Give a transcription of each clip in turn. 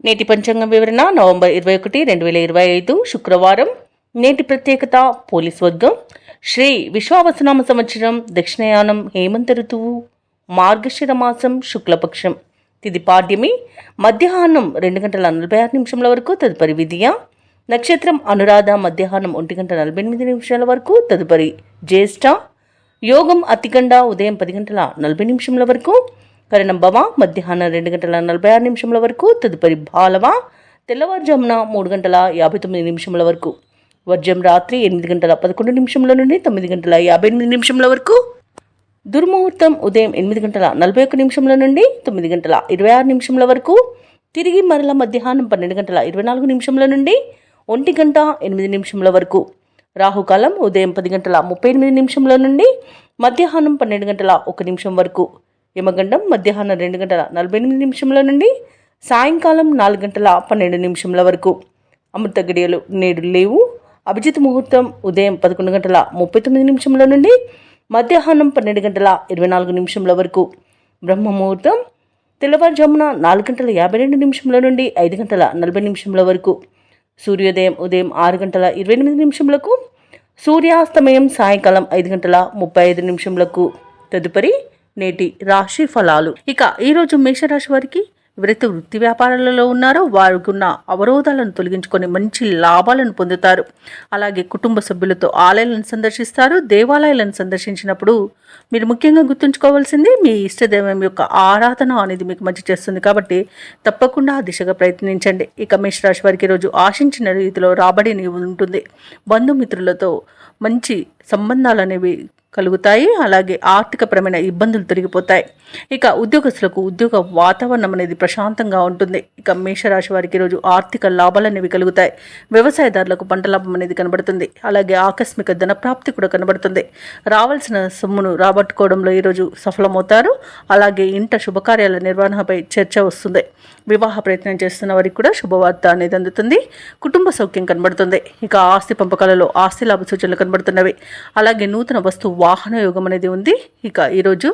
నేటి పంచాంగం వివరణ నవంబర్ 21, 2025 శుక్రవారం. నేటి ప్రత్యేకత పోలీస్ వర్గం. శ్రీ విశ్వావసునామ సంవత్సరం, దక్షిణయానం, హేమంత ఋతువు, మార్గశిర మాసం, శుక్లపక్షం. తిది పాడ్యమి. మధ్యాహ్నం 2:46 వరకు. తదుపరి విధియ. నక్షత్రం అనురాధ. మధ్యాహ్నం 1:48 వరకు. తదుపరి జ్యేష్ఠ. యోగం అతిగండ. ఉదయం 10:40 వరకు. కరణం భవ. మధ్యాహ్నం 2:46 వరకు. తదుపరి బాలవ. తెల్లవారుజామున 3:59 వరకు. వర్జం రాత్రి 8:11 నుండి 9:58 వరకు. దుర్ముహూర్తం ఉదయం 8:41 నుండి 9:26 వరకు. తిరిగి మరల మధ్యాహ్నం 12:24 నుండి 1:08 వరకు. రాహుకాలం ఉదయం 10:38 నుండి మధ్యాహ్నం 12:01 వరకు. యమగండం మధ్యాహ్నం 2:48 నుండి సాయంకాలం 4:12 వరకు. అమృత గడియలు నేడు లేవు. అభిజిత్ ముహూర్తం ఉదయం 11:39 నుండి మధ్యాహ్నం 12:24 వరకు. బ్రహ్మ ముహూర్తం తెల్లవారుజామున 4:52 నుండి 5:40 వరకు. సూర్యోదయం ఉదయం 6:28 సూర్యాస్తమయం సాయంకాలం 5:35 తదుపరి నేటి రాశి ఫలాలు. ఇక ఈరోజు మేషరాశి వారికి ఎవరైతే వృత్తి వ్యాపారాలలో ఉన్నారో వారికున్న అవరోధాలను తొలగించుకొని మంచి లాభాలను పొందుతారు. అలాగే కుటుంబ సభ్యులతో ఆలయాలను సందర్శిస్తారు. దేవాలయాలను సందర్శించినప్పుడు మీరు ముఖ్యంగా గుర్తుంచుకోవాల్సింది మీ ఇష్టదైవం యొక్క ఆరాధన అనేది మీకు మంచి చేస్తుంది. కాబట్టి తప్పకుండా ఆ దిశగా ప్రయత్నించండి. ఇక మేషరాశి వారికి ఈరోజు ఆశించిన రీతిలో రాబడి ఉంటుంది. బంధుమిత్రులతో మంచి సంబంధాలు అనేవి కలుగుతాయి. అలాగే ఆర్థికపరమైన ఇబ్బందులు తొలగిపోతాయి. ఇక ఉద్యోగస్తులకు ఉద్యోగ వాతావరణం అనేది ప్రశాంతంగా ఉంటుంది. ఇక మేషరాశి వారికి ఈరోజు ఆర్థిక లాభాలు అనేవి కలుగుతాయి. వ్యవసాయదారులకు పంట లాభం అనేది కనబడుతుంది. అలాగే ఆకస్మిక ధనప్రాప్తి కూడా కనబడుతుంది. రావాల్సిన సొమ్మును రాబట్టుకోవడంలో ఈరోజు సఫలమవుతారు. అలాగే ఇంట శుభకార్యాల నిర్వహణపై చర్చ వస్తుంది. వివాహ ప్రయత్నం చేస్తున్న వారికి కూడా శుభవార్త అనేది అందుతుంది. కుటుంబ సౌఖ్యం కనబడుతుంది. ఇక ఆస్తి పంపకాలలో ఆస్తి లాభ సూచనలు కనబడుతున్నవి. అలాగే నూతన వస్తు వాహన యోగం అనేది ఉంది. ఇక ఈరోజు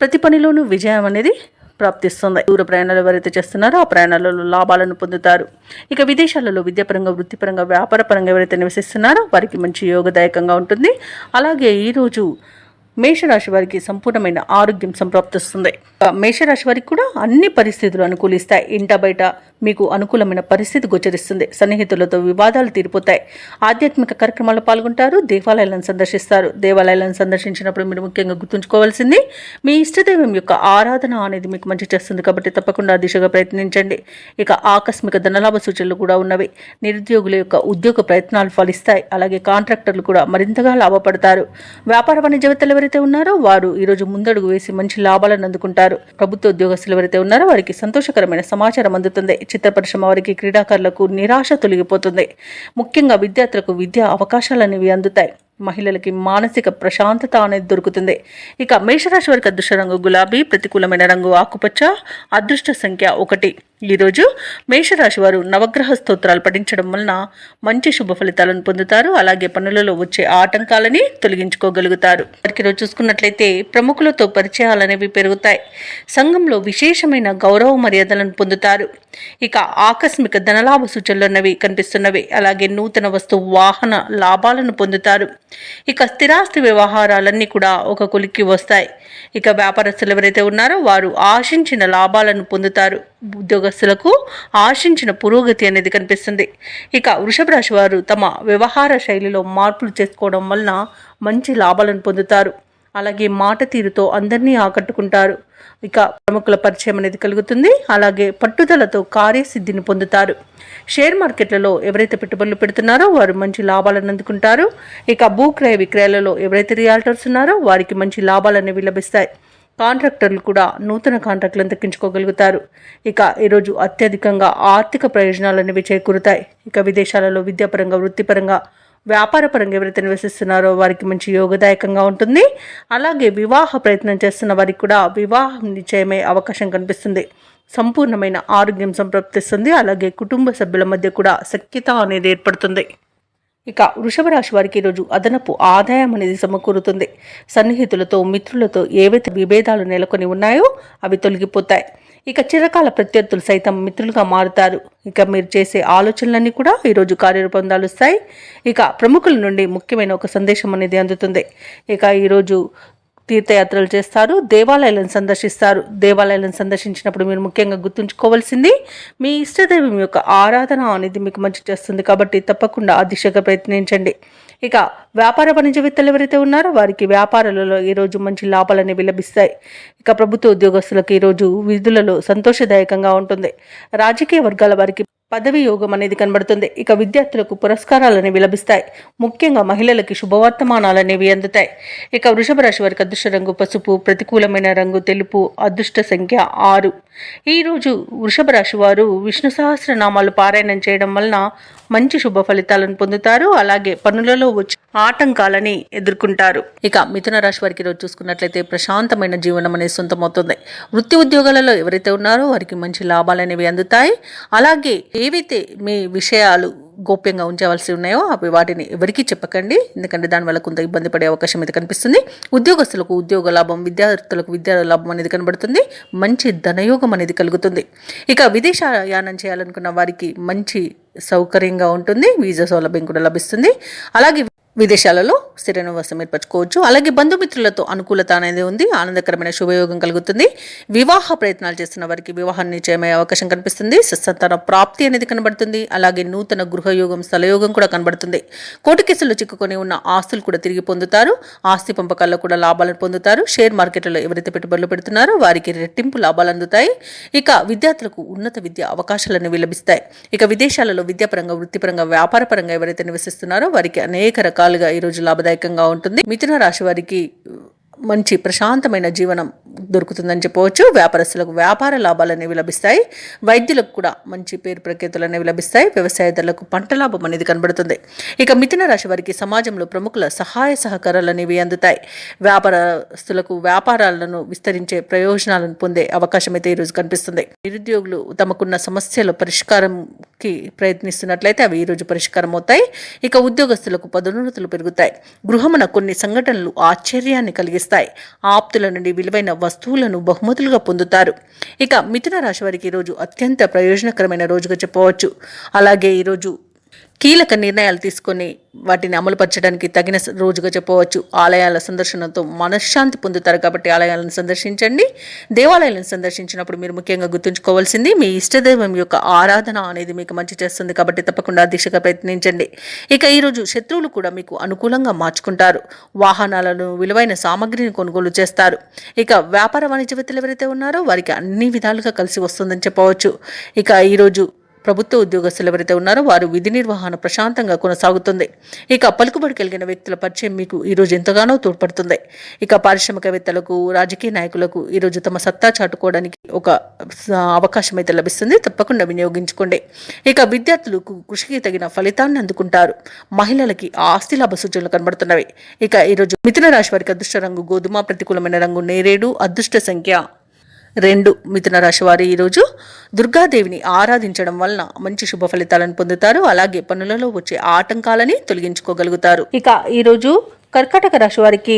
ప్రతి పనిలోనూ విజయం అనేది ప్రాప్తిస్తుంది. దూర ప్రయాణాలు ఎవరైతే చేస్తున్నారో ఆ ప్రయాణాలలో లాభాలను పొందుతారు. ఇక విదేశాలలో విద్యాపరంగా, వృత్తిపరంగా, వ్యాపారపరంగా ఎవరైతే నివసిస్తున్నారో వారికి మంచి యోగదాయకంగా ఉంటుంది. అలాగే ఈరోజు మేషరాశి వారికి సంపూర్ణమైన ఆరోగ్యం సంప్రాప్తిస్తుంది. మేషరాశి వారికి కూడా అన్ని పరిస్థితులు అనుకూలిస్తాయి. ఇంట బయట మీకు అనుకూలమైన పరిస్థితి గోచరిస్తుంది. సన్నిహితులతో వివాదాలు తీరిపోతాయి. ఆధ్యాత్మిక కార్యక్రమాల్లో పాల్గొంటారు. దేవాలయాలను సందర్శిస్తారు. దేవాలయాలను సందర్శించినప్పుడు మీరు ముఖ్యంగా గుర్తుంచుకోవాల్సింది మీ ఇష్టదైవం యొక్క ఆరాధన అనేది మీకు మంచి చేస్తుంది. కాబట్టి తప్పకుండా ఆ దిశగా ప్రయత్నించండి. ఇక ఆకస్మిక ధనలాభ సూచనలు కూడా ఉన్నవి. నిరుద్యోగుల యొక్క ఉద్యోగ ప్రయత్నాలు ఫలిస్తాయి. అలాగే కాంట్రాక్టర్లు కూడా మరింతగా లాభపడతారు. వ్యాపార వాణిజ్యవేత్తలు ఎవరైతే ఉన్నారో వారు ఈరోజు ముందడుగు వేసి మంచి లాభాలను అందుకుంటారు. ప్రభుత్వ ఉద్యోగస్తులు ఎవరైతే ఉన్నారో వారికి సంతోషకరమైన సమాచారం అందుతుంది. చిత్ర పరిశ్రమ వారికి, క్రీడాకారులకు నిరాశ తొలగిపోతుంది. ముఖ్యంగా విద్యార్థులకు విద్యా అవకాశాలు అనేవి అందుతాయి. మహిళలకి మానసిక ప్రశాంతత అనేది దొరుకుతుంది. ఇక మేషరాశి వారికి అదృష్ట రంగు గులాబీ, ప్రతికూలమైన రంగు ఆకుపచ్చ, అదృష్ట సంఖ్య 1. ఈరోజు మేషరాశి వారు నవగ్రహ స్తోత్రాలు పఠించడం వలన మంచి శుభ ఫలితాలను పొందుతారు. అలాగే పనులలో వచ్చే ఆటంకాలని తొలగించుకోగలుగుతారు. వారికి ఈరోజు చూసుకున్నట్లయితే ప్రముఖులతో పరిచయాలు అనేవి పెరుగుతాయి. సంఘంలో విశేషమైన గౌరవ మర్యాదలను పొందుతారు. ఇక ఆకస్మిక ధనలాభ సూచనలు అన్నవి కనిపిస్తున్నవి. అలాగే నూతన వస్తు వాహన లాభాలను పొందుతారు. ఇక స్థిరాస్తి వ్యవహారాలన్నీ కూడా ఒక కొలిక్కి వస్తాయి. ఇక వ్యాపారస్తులు ఎవరైతే ఉన్నారో వారు ఆశించిన లాభాలను పొందుతారు. ఉద్యోగస్తులకు ఆశించిన పురోగతి అనేది కనిపిస్తుంది. ఇక వృషభ రాశి వారు తమ వ్యవహార శైలిలో మార్పులు చేసుకోవడం వలన మంచి లాభాలను పొందుతారు. అలాగే మాట తీరుతో అందరినీ ఆకట్టుకుంటారు. ఇక ప్రముఖుల పరిచయం అనేది కలుగుతుంది. అలాగే పట్టుదలతో కార్యసిద్ధిని పొందుతారు. షేర్ మార్కెట్లలో ఎవరైతే పెట్టుబడులు పెడుతున్నారో వారు మంచి లాభాలను అందుకుంటారు. ఇక భూక్రయ విక్రయాలలో ఎవరైతే రియాల్టర్స్ ఉన్నారో వారికి మంచి లాభాలు అనేవి లభిస్తాయి. కాంట్రాక్టర్లు కూడా నూతన కాంట్రాక్టులను దక్కించుకోగలుగుతారు. ఇక ఈరోజు అత్యధికంగా ఆర్థిక ప్రయోజనాలు అనేవి చేకూరుతాయి. ఇక విదేశాలలో విద్యాపరంగా, వృత్తిపరంగా, వ్యాపారపరంగా ఎవరైతే నివసిస్తున్నారో వారికి మంచి యోగదాయకంగా ఉంటుంది. అలాగే వివాహ ప్రయత్నం చేస్తున్న వారికి కూడా వివాహం నిశ్చయమే అవకాశం కనిపిస్తుంది. సంపూర్ణమైన ఆరోగ్యం సంప్రాప్తిస్తుంది. అలాగే కుటుంబ సభ్యుల మధ్య కూడా సఖ్యత అనేది ఏర్పడుతుంది. ఇక వృషభ రాశి వారికి ఈరోజు అదనపు ఆదాయం అనేది సమకూరుతుంది. సన్నిహితులతో, మిత్రులతో ఏవైతే విభేదాలు నెలకొని ఉన్నాయో అవి తొలగిపోతాయి. ఇక చిరకాల ప్రత్యర్థులు సైతం మిత్రులుగా మారుతారు. ఇక మీరు చేసే ఆలోచనలన్నీ కూడా ఈరోజు కార్యరూపం దాలుస్తాయి. ఇక ప్రముఖుల నుండి ముఖ్యమైన ఒక సందేశం అనేది అందుతుంది. ఇక ఈరోజు తీర్థయాత్రలు చేస్తారు, దేవాలయాలను సందర్శిస్తారు. దేవాలయాలను సందర్శించినప్పుడు మీరు ముఖ్యంగా గుర్తుంచుకోవాల్సింది మీ ఇష్టదైవం యొక్క ఆరాధన అనేది మీకు మంచి చేస్తుంది. కాబట్టి తప్పకుండా ఆ దిశగా ప్రయత్నించండి. ఇక వ్యాపార వాణిజ్యవేత్తలు ఎవరైతే ఉన్నారో వారికి వ్యాపారాలలో ఈరోజు మంచి లాభాలు అనేవి లభిస్తాయి. ఇక ప్రభుత్వ ఉద్యోగస్తులకు ఈరోజు విధులలో సంతోషదాయకంగా ఉంటుంది. రాజకీయ వర్గాల వారికి పదవి యోగం అనేది కనబడుతుంది. ఇక విద్యార్థులకు పురస్కారాలు అనేవి లభిస్తాయి. ముఖ్యంగా మహిళలకి శుభవర్తమానాలు అనేవి అందుతాయి. ఇక వృషభ రాశి వారికి అదృష్ట రంగు పసుపు, ప్రతికూలమైన రంగు తెలుపు, అదృష్ట సంఖ్య 6. ఈరోజు వృషభ రాశి వారు విష్ణు సహస్రనామాలు పారాయణం చేయడం వలన మంచి శుభ ఫలితాలను పొందుతారు. అలాగే పనులలో వచ్చి ఆటంకాలని ఎదుర్కొంటారు. ఇక మిథున రాశి వారికి ఈరోజు చూసుకున్నట్లయితే ప్రశాంతమైన జీవనం అనేది సొంతమవుతుంది. వృత్తి ఉద్యోగాలలో ఎవరైతే ఉన్నారో వారికి మంచి లాభాలు అనేవి అందుతాయి. అలాగే ఏవైతే మీ విషయాలు గోప్యంగా ఉంచవలసి ఉన్నాయో అవి వాటిని ఎవరికీ చెప్పకండి, ఎందుకంటే దానివల్ల కొంత ఇబ్బంది పడే అవకాశం అయితే కనిపిస్తుంది. ఉద్యోగస్తులకు ఉద్యోగ లాభం, విద్యార్థులకు విద్యా లాభం అనేది కనబడుతుంది. మంచి ధనయోగం అనేది కలుగుతుంది. ఇక విదేశయానం చేయాలనుకున్న వారికి మంచి సౌకర్యంగా ఉంటుంది. వీసా సౌలభ్యం కూడా లభిస్తుంది. అలాగే విదేశాలలో స్థిర నివాసం ఏర్పరచుకోవచ్చు. అలాగే బంధుమిత్రులతో అనుకూలత అనేది ఉంది. ఆనందకరమైన శుభయోగం కలుగుతుంది. వివాహ ప్రయత్నాలు చేస్తున్న వారికి వివాహం నిశ్చయమయ్యే అవకాశం కనిపిస్తుంది. సత్సంతాన ప్రాప్తి అనేది కనబడుతుంది. అలాగే నూతన గృహయోగం, స్థలయోగం కూడా కనబడుతుంది. కోర్టు కేసుల్లో చిక్కుకొని ఉన్న ఆస్తులు కూడా తిరిగి పొందుతారు. ఆస్తి పంపకాల్లో కూడా లాభాలను పొందుతారు. షేర్ మార్కెట్లలో ఎవరైతే పెట్టుబడులు పెడుతున్నారో వారికి రెట్టింపు లాభాలు అందుతాయి. ఇక విద్యార్థులకు ఉన్నత విద్య అవకాశాలను లభిస్తాయి. ఇక విదేశాలలో విద్యాపరంగా, వృత్తిపరంగా, వ్యాపారపరంగా ఎవరైతే నివసిస్తున్నారో వారికి అనేక రకాలుగా ఈరోజు లాభదాయకంగా ఉంటుంది. మిథున రాశి వారికి మంచి ప్రశాంతమైన జీవనం దొరుకుతుందని చెప్పవచ్చు. వ్యాపారస్తులకు వ్యాపార లాభాలు అనేవి లభిస్తాయి. వైద్యులకు కూడా మంచి పేరు ప్రఖ్యాతులు అనేవి లభిస్తాయి. వ్యవసాయదారులకు పంట లాభం అనేది కనబడుతుంది. ఇక మిథున రాశి వారికి సమాజంలో ప్రముఖుల సహాయ సహకారాలు అనేవి అందుతాయి. వ్యాపారస్తులకు వ్యాపారాలను విస్తరించే ప్రయోజనాలను పొందే అవకాశం అయితే ఈరోజు కనిపిస్తుంది. నిరుద్యోగులు తమకున్న సమస్యల పరిష్కారంకి ప్రయత్నిస్తున్నట్లయితే అవి ఈరోజు పరిష్కారం అవుతాయి. ఇక ఉద్యోగస్తులకు పదోన్నతులు పెరుగుతాయి. గృహమున కొన్ని సంఘటనలు ఆశ్చర్యాన్ని కలిగిస్తాయి. ఆప్తుల నుండి విలువైన వస్తువులను బహుమతులుగా పొందుతారు. ఇక మిథున రాశి వారికి ఈరోజు అత్యంత ప్రయోజనకరమైన రోజుగా చెప్పవచ్చు. అలాగే ఈరోజు కీలక నిర్ణయాలు తీసుకొని వాటిని అమలుపరచడానికి తగిన రోజుగా చెప్పవచ్చు. ఆలయాల సందర్శనతో మనశ్శాంతి పొందుతారు. కాబట్టి ఆలయాలను సందర్శించండి. దేవాలయాలను సందర్శించినప్పుడు మీరు ముఖ్యంగా గుర్తుంచుకోవాల్సింది మీ ఇష్టదైవం యొక్క ఆరాధన అనేది మీకు మంచి చేస్తుంది. కాబట్టి తప్పకుండా దిశగా ప్రయత్నించండి. ఇక ఈరోజు శత్రువులు కూడా మీకు అనుకూలంగా మార్చుకుంటారు. వాహనాలను, విలువైన సామగ్రిని కొనుగోలు చేస్తారు. ఇక వ్యాపార వాణిజ్యవేత్తలు ఎవరైతే ఉన్నారో వారికి అన్ని విధాలుగా కలిసి వస్తుందని చెప్పవచ్చు. ఇక ఈరోజు ప్రభుత్వ ఉద్యోగస్తులు ఎవరైతే ఉన్నారో వారు విధి నిర్వహణ ప్రశాంతంగా కొనసాగుతుంది. ఇక పలుకుబడి కలిగిన వ్యక్తుల పరిచయం మీకు ఈరోజు ఎంతగానో తోడ్పడుతుంది. ఇక పారిశ్రామికవేత్తలకు, రాజకీయ నాయకులకు ఈరోజు తమ సత్తా చాటుకోవడానికి ఒక అవకాశం అయితే లభిస్తుంది. తప్పకుండా వినియోగించుకోండి. ఇక విద్యార్థులకు కృషికి తగిన ఫలితాన్ని అందుకుంటారు. మహిళలకి ఆస్తి లాభ సూచనలు కనబడుతున్నవి. ఇక ఈరోజు మిథున రాశి వారికి అదృష్ట రంగు గోధుమ, ప్రతికూలమైన రంగు నేరేడు, అదృష్ట సంఖ్య 2. మిథున రాశి వారు ఈరోజు దుర్గాదేవిని ఆరాధించడం వలన మంచి శుభ ఫలితాలను పొందుతారు. అలాగే పనులలో వచ్చే ఆటంకాలని తొలగించుకోగలుగుతారు. ఇక ఈరోజు కర్కాటక రాశి వారికి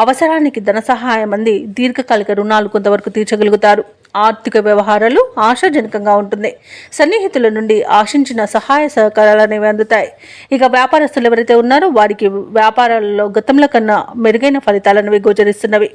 అవసరానికి ధన సహాయం అంది దీర్ఘకాలిక రుణాలు కొంతవరకు తీర్చగలుగుతారు. ఆర్థిక వ్యవహారాలు ఆశాజనకంగా ఉంటుంది. సన్నిహితుల నుండి ఆశించిన సహాయ సహకారాలు అనేవి అందుతాయి. ఇక వ్యాపారస్తులు ఎవరైతే ఉన్నారో వారికి వ్యాపారాలలో గతంలో కన్నా మెరుగైన ఫలితాలను గోచరిస్తున్నవి.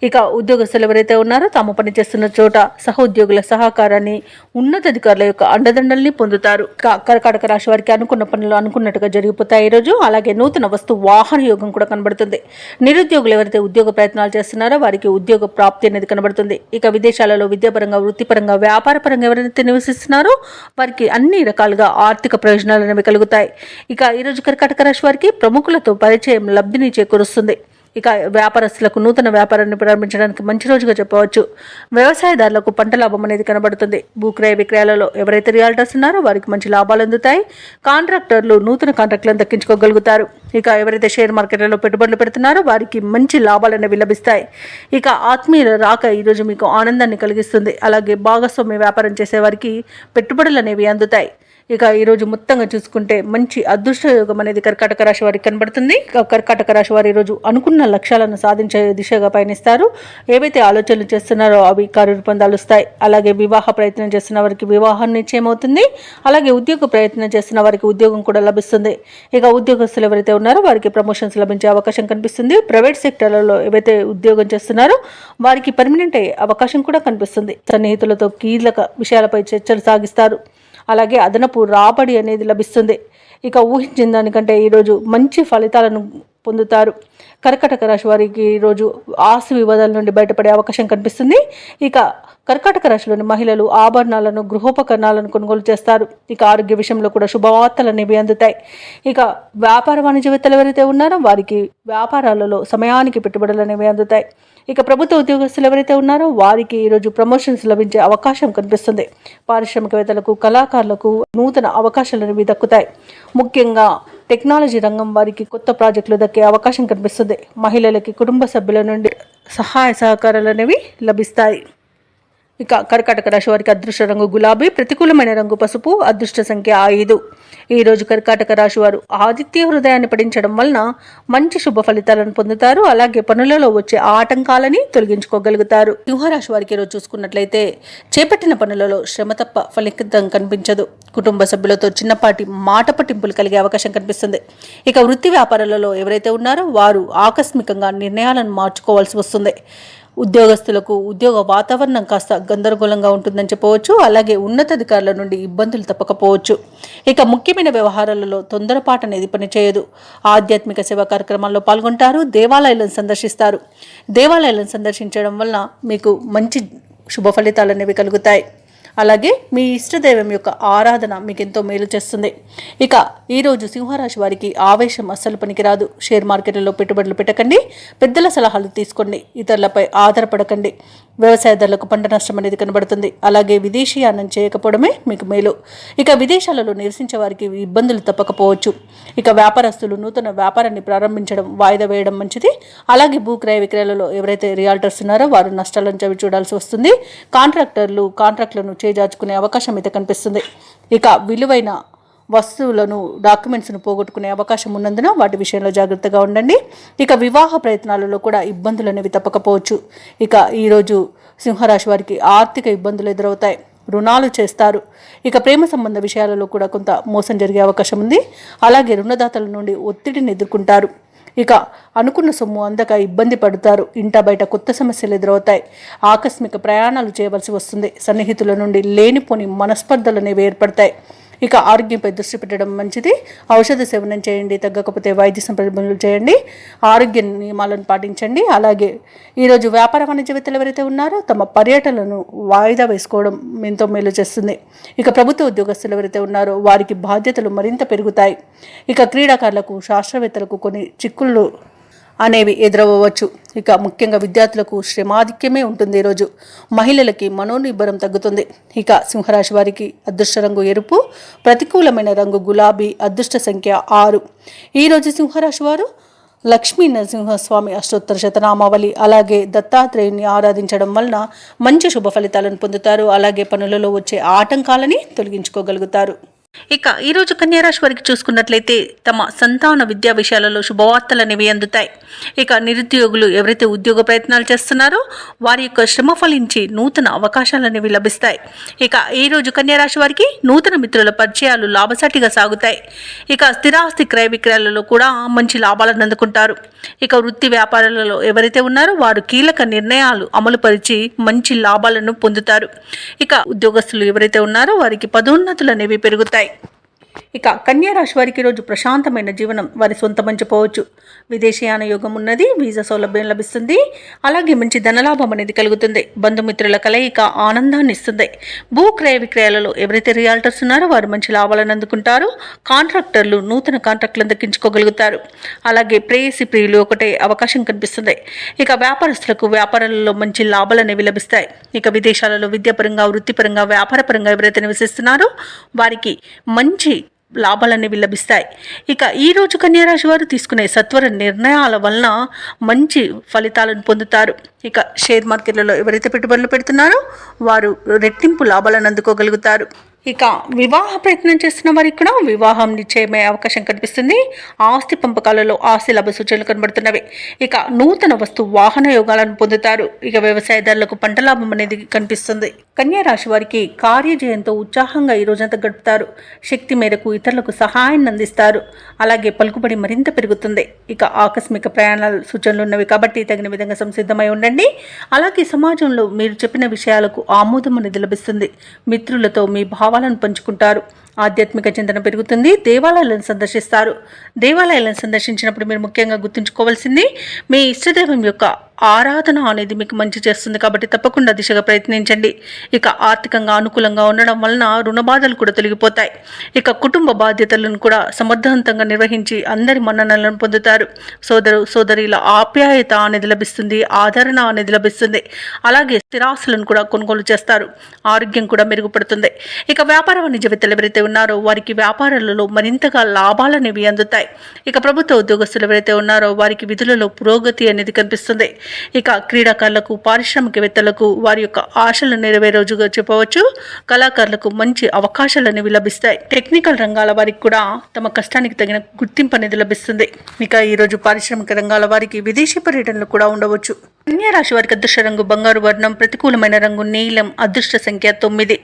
ఇక ఉద్యోగస్తులు ఎవరైతే ఉన్నారో తాము పనిచేస్తున్న చోట సహోద్యోగుల సహకారాన్ని, ఉన్నతాధికారుల యొక్క అండదండల్ని పొందుతారు. కర్కాటక రాశి వారికి అనుకున్న పనులు అనుకున్నట్టుగా జరిగిపోతాయి ఈరోజు. అలాగే నూతన వస్తు వాహన యోగం కూడా కనబడుతుంది. నిరుద్యోగులు ఎవరైతే ఉద్యోగ ప్రయత్నాలు చేస్తున్నారో వారికి ఉద్యోగ ప్రాప్తి అనేది కనబడుతుంది. ఇక విదేశాలలో విద్యాపరంగా, వృత్తిపరంగా, వ్యాపారపరంగా ఎవరైతే నివసిస్తున్నారో వారికి అన్ని రకాలుగా ఆర్థిక ప్రయోజనాలు అనేవి కలుగుతాయి. ఇక ఈరోజు కర్కాటక రాశి వారికి ప్రముఖులతో పరిచయం లబ్ధిని చేకూరుస్తుంది. ఇక వ్యాపారస్తులకు నూతన వ్యాపారాన్ని ప్రారంభించడానికి మంచి రోజుగా చెప్పవచ్చు. వ్యవసాయదారులకు పంట లాభం అనేది కనబడుతుంది. భూక్రయ విక్రయాలలో ఎవరైతే రియాల్టర్స్ ఉన్నారో వారికి మంచి లాభాలు అందుతాయి. కాంట్రాక్టర్లు నూతన కాంట్రాక్టులను దక్కించుకోగలుగుతారు. ఇక ఎవరైతే షేర్ మార్కెట్లలో పెట్టుబడులు పెడుతున్నారో వారికి మంచి లాభాలు అనేవి లభిస్తాయి. ఇక ఆత్మీయుల రాక ఈరోజు మీకు ఆనందాన్ని కలిగిస్తుంది. అలాగే భాగస్వామ్య వ్యాపారం చేసే వారికి పెట్టుబడులు అనేవి అందుతాయి. ఇక ఈరోజు మొత్తంగా చూసుకుంటే మంచి అదృష్ట యోగం అనేది కర్కాటక రాశి వారికి కనబడుతుంది. కర్కాటక రాశి వారు ఈరోజు అనుకున్న లక్ష్యాలను సాధించే దిశగా పయనిస్తారు. ఏవైతే ఆలోచనలు చేస్తున్నారో అవి కార్యరూపం దాలుస్తాయి. అలాగే వివాహ ప్రయత్నం చేస్తున్న వారికి వివాహం నిశ్చయం అవుతుంది. అలాగే ఉద్యోగ ప్రయత్నం చేస్తున్న వారికి ఉద్యోగం కూడా లభిస్తుంది. ఇక ఉద్యోగస్తులు ఎవరైతే ఉన్నారో వారికి ప్రమోషన్స్ లభించే అవకాశం కనిపిస్తుంది. ప్రైవేట్ సెక్టర్లలో ఏవైతే ఉద్యోగం చేస్తున్నారో వారికి పర్మనెంట్ అయ్యే అవకాశం కూడా కనిపిస్తుంది. సన్నిహితులతో కీలక విషయాలపై చర్చలు సాగిస్తారు. అలాగే అదనపు రాబడి అనేది లభిస్తుంది. ఇక ఊహించిన దానికంటే ఈరోజు మంచి ఫలితాలను పొందుతారు. కర్కాటక రాశి వారికి ఈరోజు ఆస్తి వివాదాల నుండి బయటపడే అవకాశం కనిపిస్తుంది. ఇక కర్కాటక రాశిలోని మహిళలు ఆభరణాలను, గృహోపకరణాలను కొనుగోలు చేస్తారు. ఇక ఆరోగ్య విషయంలో కూడా శుభవార్తలు అనేవి అందుతాయి. ఇక వ్యాపార వాణిజ్యవేత్తలు ఎవరైతే ఉన్నారో వారికి వ్యాపారాలలో సమయానికి పెట్టుబడులు అనేవి అందుతాయి. ఇక ప్రభుత్వ ఉద్యోగస్తులు ఎవరైతే ఉన్నారో వారికి ఈరోజు ప్రమోషన్స్ లభించే అవకాశం కనిపిస్తుంది. పారిశ్రామికవేత్తలకు, కళాకారులకు నూతన అవకాశాలు అనేవి దక్కుతాయి. ముఖ్యంగా టెక్నాలజీ రంగం వారికి కొత్త ప్రాజెక్టులు దక్కే అవకాశం కనిపిస్తుంది. మహిళలకి కుటుంబ సభ్యుల నుండి సహాయ సహకారాలు అనేవి లభిస్తాయి. ఇక కర్కాటక రాశి వారికి అదృష్ట రంగు గులాబీ, ప్రతికూలమైన రంగు పసుపు, అదృష్ట సంఖ్య 5. ఈరోజు కర్కాటక రాశి వారు ఆదిత్య హృదయాన్ని పఠించడం వలన మంచి శుభ ఫలితాలను పొందుతారు. అలాగే పనులలో వచ్చే ఆటంకాలని తొలగించుకోగలుగుతారు. సింహరాశి వారికి ఈరోజు చూసుకున్నట్లయితే చేపట్టిన పనులలో శ్రమ తప్ప ఫలితం కనిపించదు. కుటుంబ సభ్యులతో చిన్నపాటి మాట పట్టింపులు కలిగే అవకాశం కనిపిస్తుంది. ఇక వృత్తి వ్యాపారాలలో ఎవరైతే ఉన్నారో వారు ఆకస్మికంగా నిర్ణయాలను మార్చుకోవాల్సి వస్తుంది. ఉద్యోగస్తులకు ఉద్యోగ వాతావరణం కాస్త గందరగోళంగా ఉంటుందని చెప్పవచ్చు. అలాగే ఉన్నతాధికారుల నుండి ఇబ్బందులు తప్పకపోవచ్చు. ఇక ముఖ్యమైన వ్యవహారాలలో తొందరపాటు అనేది పనిచేయదు. ఆధ్యాత్మిక సేవా కార్యక్రమాల్లో పాల్గొంటారు. దేవాలయాలను సందర్శిస్తారు. దేవాలయాలను సందర్శించడం వలన మీకు మంచి శుభ ఫలితాలు అనేవి కలుగుతాయి. అలాగే మీ ఇష్టదైవం యొక్క ఆరాధన మీకు ఎంతో మేలు చేస్తుంది. ఇక ఈరోజు సింహరాశి వారికి ఆవేశం అస్సలు పనికిరాదు. షేర్ మార్కెట్లలో పెట్టుబడులు పెట్టకండి. పెద్దల సలహాలు తీసుకోండి. ఇతరులపై ఆధారపడకండి. వ్యవసాయదారులకు పంట నష్టం అనేది కనబడుతుంది. అలాగే విదేశీయానం చేయకపోవడమే మీకు మేలు. ఇక విదేశాలలో నివసించే వారికి ఇబ్బందులు తప్పకపోవచ్చు. ఇక వ్యాపారస్తులు నూతన వ్యాపారాన్ని ప్రారంభించడం వాయిదా వేయడం మంచిది. అలాగే భూక్రయ విక్రయాలలో ఎవరైతే రియాల్టర్స్ ఉన్నారో వారు నష్టాలను చవి చూడాల్సి వస్తుంది. కాంట్రాక్టులను చేజార్చుకునే అవకాశం అయితే కనిపిస్తుంది. ఇక విలువైన వస్తువులను, డాక్యుమెంట్స్ను పోగొట్టుకునే అవకాశం ఉన్నందున వాటి విషయంలో జాగ్రత్తగా ఉండండి. ఇక వివాహ ప్రయత్నాలలో కూడా ఇబ్బందులు అనేవి తప్పకపోవచ్చు. ఇక ఈరోజు సింహరాశి వారికి ఆర్థిక ఇబ్బందులు ఎదురవుతాయి. రుణాలు చేస్తారు. ఇక ప్రేమ సంబంధ విషయాలలో కూడా కొంత మోసం జరిగే అవకాశం ఉంది. అలాగే రుణదాతల నుండి ఒత్తిడిని ఎదుర్కొంటారు. ఇక అనుకున్న సొమ్ము అందక ఇబ్బంది పడతారు. ఇంట బయట కొత్త సమస్యలు ఎదురవుతాయి. ఆకస్మిక ప్రయాణాలు చేయవలసి వస్తుంది. సన్నిహితుల నుండి లేనిపోని మనస్పర్ధలు అనేవి ఏర్పడతాయి. ఇక ఆరోగ్యంపై దృష్టి పెట్టడం మంచిది. ఔషధ సేవనం చేయండి. తగ్గకపోతే వైద్య సంప్రదింపులు చేయండి. ఆరోగ్య నియమాలను పాటించండి. అలాగే ఈరోజు వ్యాపార వాణిజ్యవేత్తలు ఎవరైతే ఉన్నారో తమ పర్యటనలను వాయిదా వేసుకోవడం ఎంతో మేలు చేస్తుంది. ఇక ప్రభుత్వ ఉద్యోగస్తులు ఎవరైతే ఉన్నారో వారికి బాధ్యతలు మరింత పెరుగుతాయి. ఇక క్రీడాకారులకు, శాస్త్రవేత్తలకు కొన్ని చిక్కులు అనేవి ఎదురవ్వచ్చు. ఇక ముఖ్యంగా విద్యార్థులకు శ్రమాధిక్యమే ఉంటుంది. ఈరోజు మహిళలకి మనోనిబ్బరం తగ్గుతుంది. ఇక సింహరాశి వారికి అదృష్ట రంగు ఎరుపు, ప్రతికూలమైన రంగు గులాబీ, అదృష్ట సంఖ్య 6. ఈరోజు సింహరాశి వారు లక్ష్మీ నరసింహస్వామి అష్టోత్తర శతనామావళి అలాగే దత్తాత్రేయుని ఆరాధించడం వలన మంచి శుభ ఫలితాలను పొందుతారు. అలాగే పనులలో వచ్చే ఆటంకాలని తొలగించుకోగలుగుతారు. ఇక ఈరోజు కన్యారాశి వారికి చూసుకున్నట్లయితే తమ సంతాన విద్యా విషయాలలో శుభవార్తలు అనేవి అందుతాయి. ఇక నిరుద్యోగులు ఎవరైతే ఉద్యోగ ప్రయత్నాలు చేస్తున్నారో వారి యొక్క శ్రమ ఫలించి నూతన అవకాశాలు అనేవి లభిస్తాయి. ఇక ఈరోజు కన్యారాశి వారికి నూతన మిత్రుల పరిచయాలు లాభసాటిగా సాగుతాయి. ఇక స్థిరాస్తి క్రయ విక్రయాలలో కూడా మంచి లాభాలను అందుకుంటారు. ఇక వృత్తి వ్యాపారాలలో ఎవరైతే ఉన్నారో వారు కీలక నిర్ణయాలు అమలుపరిచి మంచి లాభాలను పొందుతారు. ఇక ఉద్యోగస్తులు ఎవరైతే ఉన్నారో వారికి పదోన్నతులు అనేవి పెరుగుతాయి. ఇక కన్యారాశి వారికి ఈరోజు ప్రశాంతమైన జీవనం వారి సొంతమని చెప్పవచ్చు. విదేశీయాన యోగం ఉన్నది. వీసా సౌలభ్యం లభిస్తుంది. అలాగే మంచి ధనలాభం అనేది కలుగుతుంది. బంధుమిత్రుల కలయిక ఆనందాన్ని ఇస్తుంది. భూక్రయ విక్రయాలలో ఎవరైతే రియాల్టర్స్ ఉన్నారో వారు మంచి లాభాలను అందుకుంటారు. కాంట్రాక్టర్లు నూతన కాంట్రాక్టులను దక్కించుకోగలుగుతారు. అలాగే ప్రేయసి ప్రియులు ఒకటే అవకాశం కనిపిస్తుంది. ఇక వ్యాపారస్తులకు వ్యాపారాలలో మంచి లాభాలు అనేవి లభిస్తాయి. ఇక విదేశాలలో విద్యాపరంగా, వృత్తిపరంగా, వ్యాపారపరంగా ఎవరైతే నివసిస్తున్నారో వారికి మంచి లాభాలు అనేవి లభిస్తాయి. ఇక ఈరోజు కన్యారాశి వారు తీసుకునే సత్వర నిర్ణయాల వలన మంచి ఫలితాలను పొందుతారు. ఇక షేర్ మార్కెట్లలో ఎవరైతే పెట్టుబడులు పెడుతున్నారో వారు రెట్టింపు లాభాలను అందుకోగలుగుతారు. ఇక వివాహ ప్రయత్నం చేస్తున్న వారికి కూడా వివాహం నిశ్చయమయ్యే అవకాశం కనిపిస్తుంది. ఆస్తి పంపకాలలో ఆస్తి లాభ సూచనలు కనబడుతున్నవి. ఇక నూతన వస్తు వాహన యోగాలను పొందుతారు. ఇక వ్యవసాయదారులకు పంట లాభం అనేది కనిపిస్తుంది. కన్యా రాశి వారికి కార్యజయంతో ఉత్సాహంగా ఈ రోజంతా గడుపుతారు. శక్తి మేరకు ఇతరులకు సహాయాన్ని అందిస్తారు. అలాగే పలుకుబడి మరింత పెరుగుతుంది. ఇక ఆకస్మిక ప్రయాణాల సూచనలు ఉన్నవి కాబట్టి తగిన విధంగా సంసిద్ధమై ఉండండి. అలాగే సమాజంలో మీరు చెప్పిన విషయాలకు ఆమోదం అనేది లభిస్తుంది. మిత్రులతో మీ భావాలను పంచుకుంటారు. ఆధ్యాత్మిక చింతన పెరుగుతుంది. దేవాలయాలను సందర్శిస్తారు. దేవాలయాలను సందర్శించినప్పుడు మీరు ముఖ్యంగా గుర్తుంచుకోవాల్సింది మీ ఇష్టదైవం యొక్క ఆరాధన అనేది మీకు మంచి చేస్తుంది కాబట్టి తప్పకుండా దిశగా ప్రయత్నించండి. ఇక ఆర్థికంగా అనుకూలంగా ఉండడం వలన రుణ బాధలు కూడా తొలగిపోతాయి. ఇక కుటుంబ బాధ్యతలను కూడా సమర్థవంతంగా నిర్వహించి అందరి మన్ననలను పొందుతారు. సోదరుల ఆప్యాయత అనేది లభిస్తుంది. ఆదరణ అనేది లభిస్తుంది. అలాగే స్థిరాస్తులను కూడా కొనుగోలు చేస్తారు. ఆరోగ్యం కూడా మెరుగుపడుతుంది. ఇక వ్యాపార వాణిజ్యవేత్తలు ఎవరైతే ఉన్నారో వారికి వ్యాపారాలలో మరింతగా లాభాలు అనేవి అందుతాయి. ఇక ప్రభుత్వ ఉద్యోగస్తులు ఎవరైతే ఉన్నారో వారికి విధులలో పురోగతి అనేది కనిపిస్తుంది. ఇక క్రీడాకారులకు పారిశ్రామికవేత్తలకు వారి యొక్క ఆశలు నెరవేరే రోజుగా చెప్పవచ్చు. కళాకారులకు మంచి అవకాశాలు అనేవి లభిస్తాయి. టెక్నికల్ రంగాల వారికి కూడా తమ కష్టానికి తగిన గుర్తింపు అనేది లభిస్తుంది. ఇక ఈరోజు పారిశ్రామిక రంగాల వారికి విదేశీ పర్యటనలు కూడా ఉండవచ్చు. కన్యా రాశి వారికి అదృష్ట రంగు బంగారు వర్ణం, ప్రతికూలమైన రంగు నీలం, అదృష్ట సంఖ్య 9.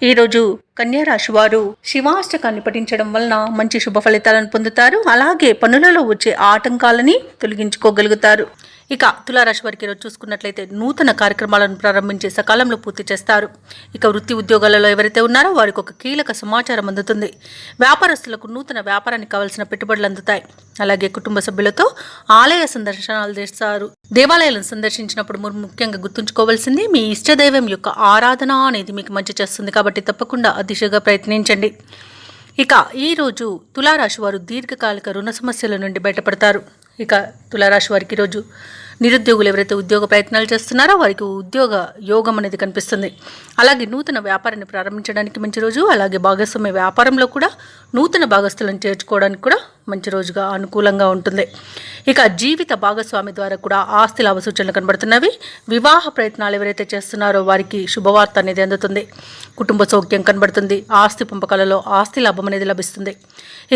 ఈరోజు కన్యా రాశి వారు శివాష్టకాన్ని పఠించడం వలన మంచి శుభ ఫలితాలను పొందుతారు. అలాగే పనులలో వచ్చే ఆటంకాలని తొలగించుకోగలుగుతారు. ఇక తులారాశి వారికి ఈరోజు చూసుకున్నట్లయితే నూతన కార్యక్రమాలను ప్రారంభించే సకాలంలో పూర్తి చేస్తారు. ఇక వృత్తి ఉద్యోగాలలో ఎవరైతే ఉన్నారో వారికి ఒక కీలక సమాచారం అందుతుంది. వ్యాపారస్తులకు నూతన వ్యాపారానికి కావాల్సిన పెట్టుబడులు అందుతాయి. అలాగే కుటుంబ సభ్యులతో ఆలయ సందర్శనాలు చేస్తారు. దేవాలయాలను సందర్శించినప్పుడు మీరు ముఖ్యంగా గుర్తుంచుకోవాల్సింది మీ ఇష్టదైవం యొక్క ఆరాధన అనేది మీకు మంచి చేస్తుంది కాబట్టి తప్పకుండా ఆ దిశగా ప్రయత్నించండి. ఇక ఈరోజు తులారాశి వారు దీర్ఘకాలిక రుణ సమస్యల నుండి బయటపడతారు. ఇక తులారాశి వారికి ఈరోజు నిరుద్యోగులు ఎవరైతే ఉద్యోగ ప్రయత్నాలు చేస్తున్నారో వారికి ఉద్యోగ యోగం అనేది కనిపిస్తుంది. అలాగే నూతన వ్యాపారాన్ని ప్రారంభించడానికి మంచి రోజు. అలాగే భాగస్వామ్య వ్యాపారంలో కూడా నూతన భాగస్తులను చేర్చుకోవడానికి కూడా మంచి రోజుగా అనుకూలంగా ఉంటుంది. ఇక జీవిత భాగస్వామి ద్వారా కూడా ఆస్తి లాభ సూచనలు కనబడుతున్నవి. వివాహ ప్రయత్నాలు ఎవరైతే చేస్తున్నారో వారికి శుభవార్త అనేది అందుతుంది. కుటుంబ సౌఖ్యం కనబడుతుంది. ఆస్తి పంపకాలలో ఆస్తి లాభం అనేది లభిస్తుంది.